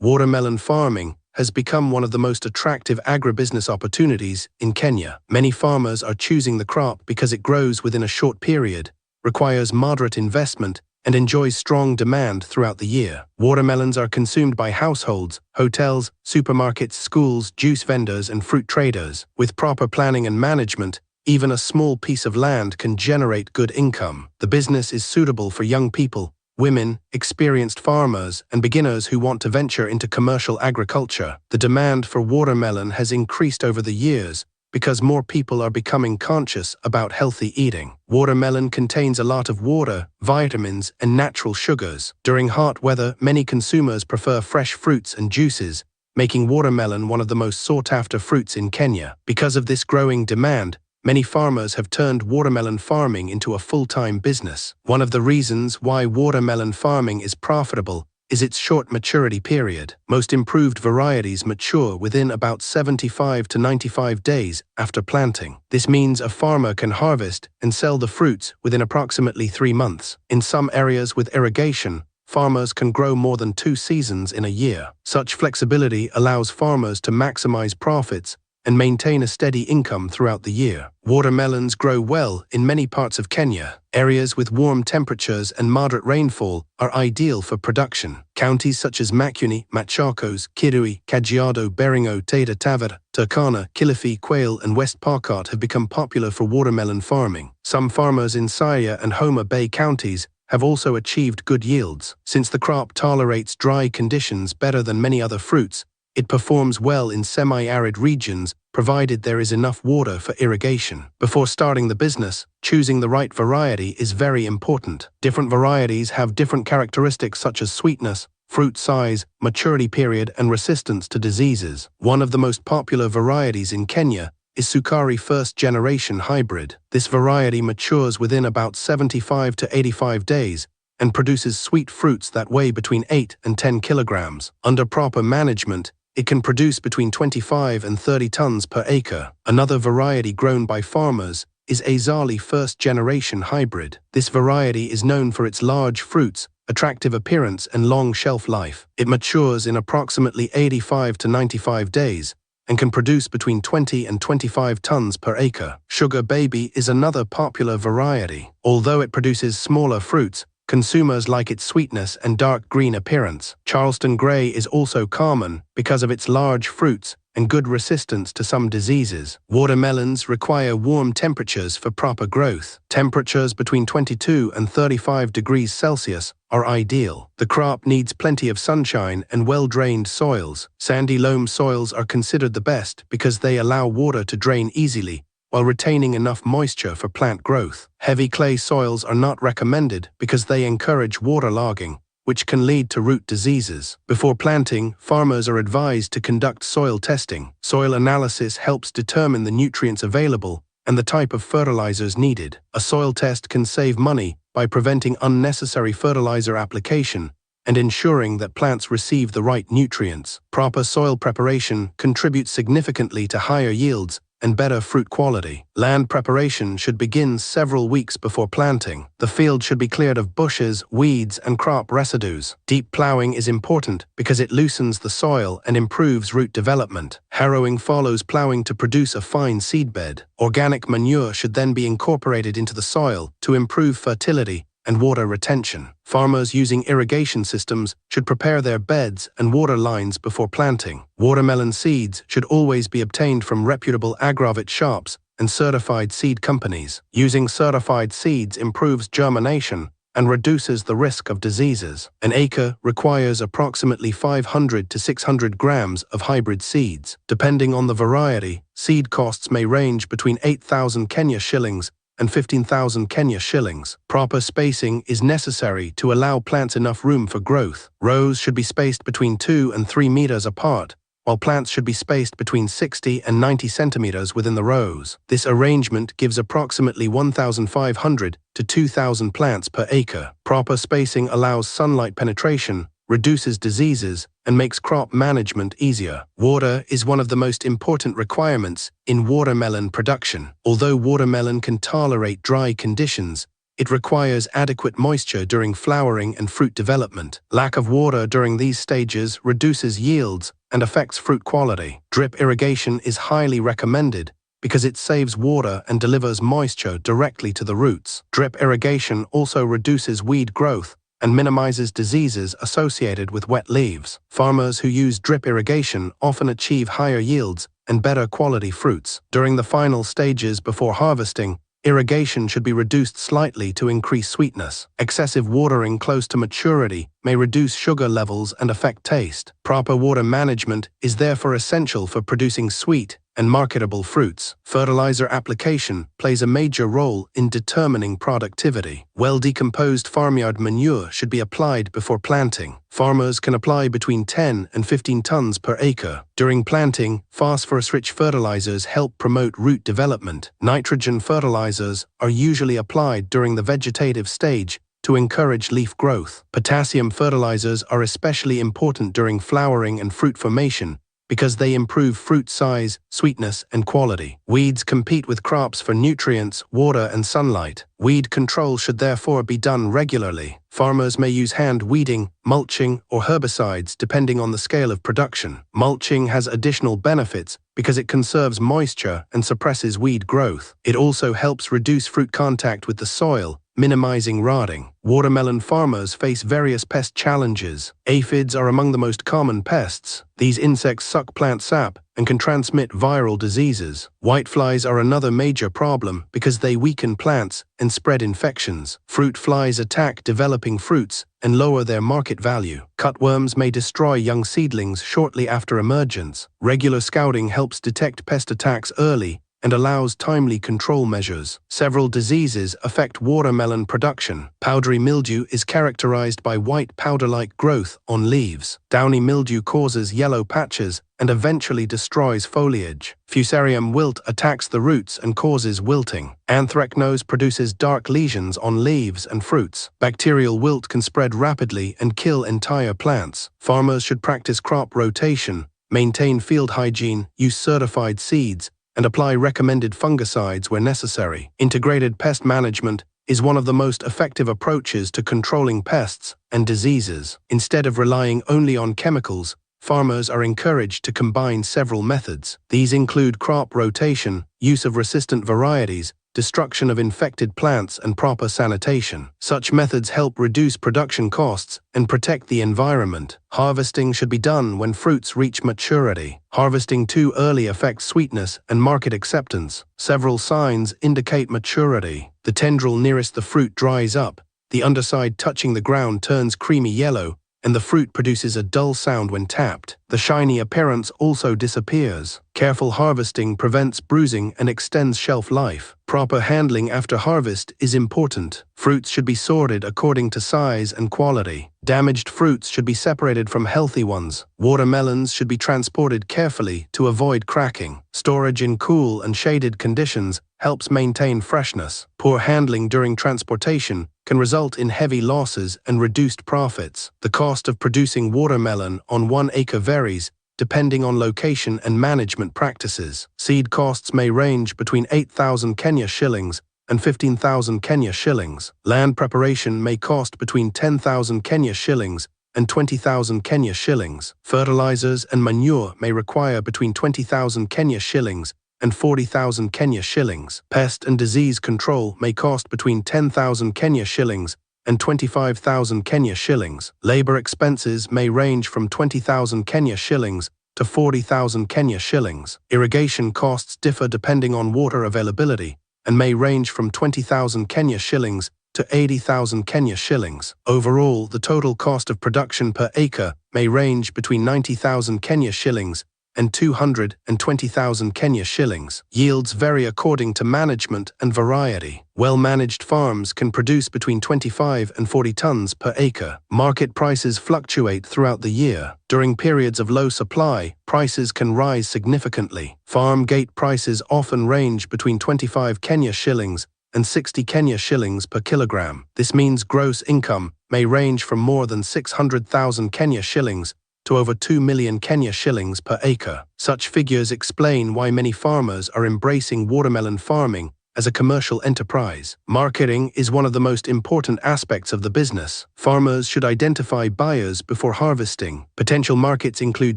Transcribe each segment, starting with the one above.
Watermelon farming has become one of the most attractive agribusiness opportunities in Kenya. Many farmers are choosing the crop because it grows within a short period, requires moderate investment, and enjoys strong demand throughout the year. Watermelons are consumed by households, hotels, supermarkets, schools, juice vendors, and fruit traders. With proper planning and management, even a small piece of land can generate good income. The business is suitable for young people, women, experienced farmers, and beginners who want to venture into commercial agriculture. The demand for watermelon has increased over the years because more people are becoming conscious about healthy eating. Watermelon contains a lot of water, vitamins, and natural sugars. During hot weather, many consumers prefer fresh fruits and juices, making watermelon one of the most sought-after fruits in Kenya. Because of this growing demand, many farmers have turned watermelon farming into a full-time business. One of the reasons why watermelon farming is profitable is its short maturity period. Most improved varieties mature within about 75 to 95 days after planting. This means a farmer can harvest and sell the fruits within approximately 3 months. In some areas with irrigation, farmers can grow more than 2 seasons in a year. Such flexibility allows farmers to maximize profits and maintain a steady income throughout the year. Watermelons grow well in many parts of Kenya. Areas with warm temperatures and moderate rainfall are ideal for production. Counties such as Makueni, Machakos, Kitui, Kajiado, Baringo, Taita Taveta, Turkana, Kilifi, Kwale, and West Pokot have become popular for watermelon farming. Some farmers in Siaya and Homa Bay counties have also achieved good yields. Since the crop tolerates dry conditions better than many other fruits, it performs well in semi-arid regions, provided there is enough water for irrigation. Before starting the business, choosing the right variety is very important. Different varieties have different characteristics such as sweetness, fruit size, maturity period, and resistance to diseases. One of the most popular varieties in Kenya is Sukari first-generation hybrid. This variety matures within about 75 to 85 days and produces sweet fruits that weigh between 8 and 10 kilograms. Under proper management, it can produce between 25 and 30 tons per acre. Another variety grown by farmers is Azali first-generation hybrid. This variety is known for its large fruits, attractive appearance, and long shelf life. It matures in approximately 85 to 95 days and can produce between 20 and 25 tons per acre. Sugar Baby is another popular variety. Although it produces smaller fruits, consumers like its sweetness and dark green appearance. Charleston Grey is also common because of its large fruits and good resistance to some diseases. Watermelons require warm temperatures for proper growth. Temperatures between 22 and 35 degrees Celsius are ideal. The crop needs plenty of sunshine and well-drained soils. Sandy loam soils are considered the best because they allow water to drain easily while retaining enough moisture for plant growth. Heavy clay soils are not recommended because they encourage waterlogging, which can lead to root diseases. Before planting, farmers are advised to conduct soil testing. Soil analysis helps determine the nutrients available and the type of fertilizers needed. A soil test can save money by preventing unnecessary fertilizer application and ensuring that plants receive the right nutrients. Proper soil preparation contributes significantly to higher yields and better fruit quality. Land preparation should begin several weeks before planting. The field should be cleared of bushes, weeds, and crop residues. Deep plowing is important because it loosens the soil and improves root development. Harrowing follows plowing to produce a fine seedbed. Organic manure should then be incorporated into the soil to improve fertility and water retention. Farmers using irrigation systems should prepare their beds and water lines before planting. Watermelon seeds should always be obtained from reputable agrovet shops and certified seed companies. Using certified seeds improves germination and reduces the risk of diseases. An acre requires approximately 500 to 600 grams of hybrid seeds. Depending on the variety, seed costs may range between 8,000 Kenya shillings and 15,000 Kenya shillings. Proper spacing is necessary to allow plants enough room for growth. Rows should be spaced between 2 and 3 meters apart, while plants should be spaced between 60 and 90 centimeters within the rows. This arrangement gives approximately 1,500 to 2,000 plants per acre. Proper spacing allows sunlight penetration, reduces diseases, and makes crop management easier. Water is one of the most important requirements in watermelon production. Although watermelon can tolerate dry conditions, It requires adequate moisture during flowering and fruit development. Lack of water during these stages reduces yields and affects fruit quality. Drip irrigation is highly recommended because it saves water and delivers moisture directly to the roots. Drip irrigation also reduces weed growth and minimizes diseases associated with wet leaves. Farmers who use drip irrigation often achieve higher yields and better quality fruits. During the final stages before harvesting, irrigation should be reduced slightly to increase sweetness. Excessive watering close to maturity may reduce sugar levels and affect taste. Proper water management is therefore essential for producing sweet and marketable fruits. Fertilizer application plays a major role in determining productivity. Well-decomposed farmyard manure should be applied before planting. Farmers can apply between 10 and 15 tons per acre. During planting, phosphorus-rich fertilizers help promote root development. Nitrogen fertilizers are usually applied during the vegetative stage to encourage leaf growth. Potassium fertilizers are especially important during flowering and fruit formation because they improve fruit size, sweetness, and quality. Weeds compete with crops for nutrients, water, and sunlight. Weed control should therefore be done regularly. Farmers may use hand weeding, mulching, or herbicides depending on the scale of production. Mulching has additional benefits because it conserves moisture and suppresses weed growth. It also helps reduce fruit contact with the soil, minimizing rotting. Watermelon farmers face various pest challenges. Aphids are among the most common pests. These insects suck plant sap and can transmit viral diseases. Whiteflies are another major problem because they weaken plants and spread infections. Fruit flies attack developing fruits and lower their market value. Cutworms may destroy young seedlings shortly after emergence. Regular scouting helps detect pest attacks early and allows timely control measures. Several diseases affect watermelon production. Powdery mildew is characterized by white powder-like growth on leaves. Downy mildew causes yellow patches and eventually destroys foliage. Fusarium wilt attacks the roots and causes wilting. Anthracnose produces dark lesions on leaves and fruits. Bacterial wilt can spread rapidly and kill entire plants. Farmers should practice crop rotation, maintain field hygiene, use certified seeds, and apply recommended fungicides where necessary. Integrated pest management is one of the most effective approaches to controlling pests and diseases. Instead of relying only on chemicals, farmers are encouraged to combine several methods. These include crop rotation, use of resistant varieties, destruction of infected plants, and proper sanitation. Such methods help reduce production costs and protect the environment. Harvesting should be done when fruits reach maturity. Harvesting too early affects sweetness and market acceptance. Several signs indicate maturity. The tendril nearest the fruit dries up, the underside touching the ground turns creamy yellow, and the fruit produces a dull sound when tapped. The shiny appearance also disappears. Careful harvesting prevents bruising and extends shelf life. Proper handling after harvest is important. Fruits should be sorted according to size and quality. Damaged fruits should be separated from healthy ones. Watermelons should be transported carefully to avoid cracking. Storage in cool and shaded conditions helps maintain freshness. Poor handling during transportation can result in heavy losses and reduced profits. The cost of producing watermelon on 1 acre varies depending on location and management practices. Seed costs may range between 8,000 Kenya shillings and 15,000 Kenya shillings. Land preparation may cost between 10,000 Kenya shillings and 20,000 Kenya shillings. Fertilizers and manure may require between 20,000 Kenya shillings and 40,000 Kenya shillings. Pest and disease control may cost between 10,000 Kenya shillings and 25,000 Kenya shillings. Labor expenses may range from 20,000 Kenya shillings to 40,000 Kenya shillings. Irrigation costs differ depending on water availability and may range from 20,000 Kenya shillings to 80,000 Kenya shillings. Overall, the total cost of production per acre may range between 90,000 Kenya shillings and 220,000 Kenya shillings. Yields vary according to management and variety. Well-managed farms can produce between 25 and 40 tons per acre. Market prices fluctuate throughout the year. During periods of low supply, prices can rise significantly. Farm gate prices often range between 25 Kenya shillings and 60 Kenya shillings per kilogram. This means gross income may range from more than 600,000 Kenya shillings to over 2 million Kenya shillings per acre. Such figures explain why many farmers are embracing watermelon farming as a commercial enterprise. Marketing is one of the most important aspects of the business. Farmers should identify buyers before harvesting. Potential markets include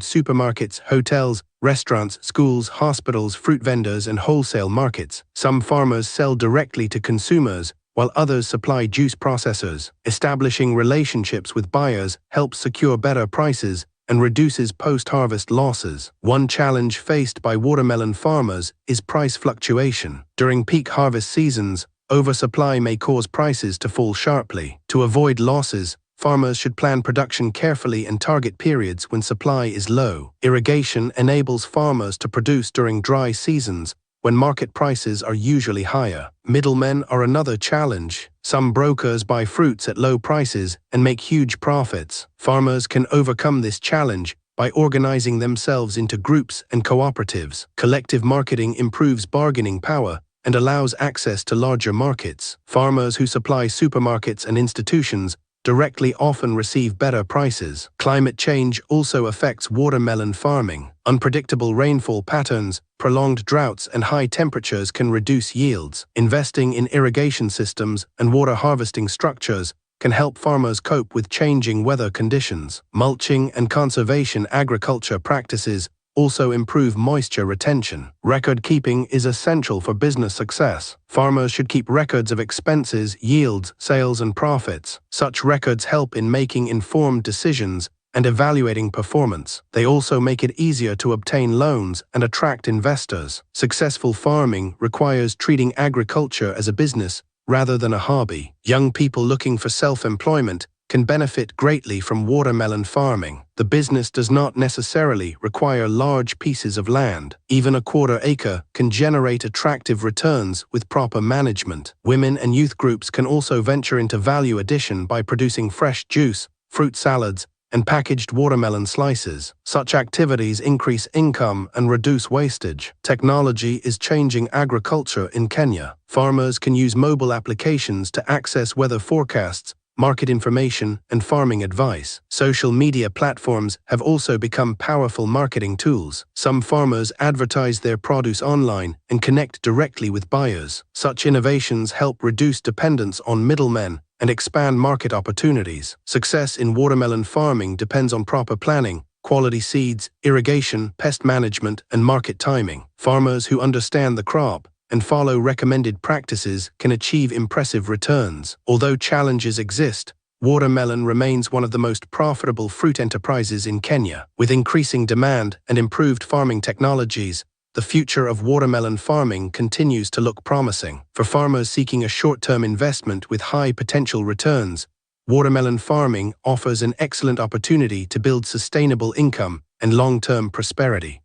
supermarkets, hotels, restaurants, schools, hospitals, fruit vendors, and wholesale markets. Some farmers sell directly to consumers, while others supply juice processors. Establishing relationships with buyers helps secure better prices and reduces post-harvest losses. One challenge faced by watermelon farmers is price fluctuation. During peak harvest seasons, oversupply may cause prices to fall sharply. To avoid losses, farmers should plan production carefully and target periods when supply is low. Irrigation enables farmers to produce during dry seasons, when market prices are usually higher. Middlemen are another challenge. Some brokers buy fruits at low prices and make huge profits. Farmers can overcome this challenge by organizing themselves into groups and cooperatives. Collective marketing improves bargaining power and allows access to larger markets. Farmers who supply supermarkets and institutions directly often receive better prices. Climate change also affects watermelon farming. Unpredictable rainfall patterns, prolonged droughts, and high temperatures can reduce yields. Investing in irrigation systems and water harvesting structures can help farmers cope with changing weather conditions. Mulching and conservation agriculture practices also improve moisture retention. Record keeping is essential for business success. Farmers should keep records of expenses, yields, sales, and profits. Such records help in making informed decisions and evaluating performance. They also make it easier to obtain loans and attract investors. Successful farming requires treating agriculture as a business rather than a hobby. Young people looking for self-employment can benefit greatly from watermelon farming. The business does not necessarily require large pieces of land. Even a quarter acre can generate attractive returns with proper management. Women and youth groups can also venture into value addition by producing fresh juice, fruit salads, and packaged watermelon slices. Such activities increase income and reduce wastage. Technology is changing agriculture in Kenya. Farmers can use mobile applications to access weather forecasts, market information, and farming advice. Social media platforms have also become powerful marketing tools. Some farmers advertise their produce online and connect directly with buyers. Such innovations help reduce dependence on middlemen and expand market opportunities. Success in watermelon farming depends on proper planning, quality seeds, irrigation, pest management, and market timing. Farmers who understand the crop and follow recommended practices can achieve impressive returns. Although challenges exist, watermelon remains one of the most profitable fruit enterprises in Kenya. With increasing demand and improved farming technologies, the future of watermelon farming continues to look promising. For farmers seeking a short-term investment with high potential returns, watermelon farming offers an excellent opportunity to build sustainable income and long-term prosperity.